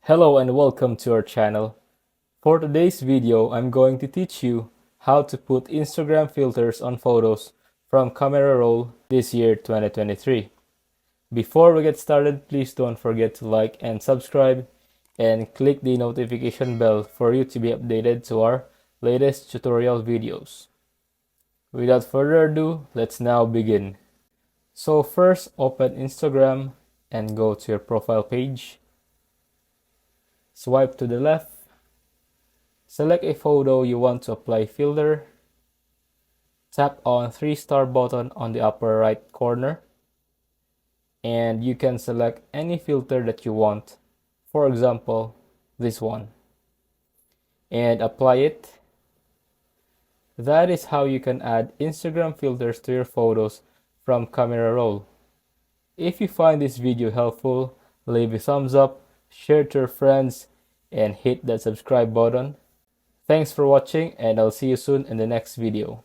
Hello and welcome to our channel. For today's video, I'm going to teach you how to put Instagram filters on photos from Camera Roll this year 2023. Before we get started, please don't forget to like and subscribe and click the notification bell for you to be updated to our latest tutorial videos. Without further ado, let's now begin. So first, open Instagram and go to your profile page. Swipe to the left. Select a photo you want to apply filter. Tap on 3-star button on the upper right corner. And you can select any filter that you want. For example, this one. And apply it. That is how you can add Instagram filters to your photos from Camera Roll. If you find this video helpful, leave a thumbs up, share to your friends, and hit that subscribe button. Thanks for watching, and I'll see you soon in the next video.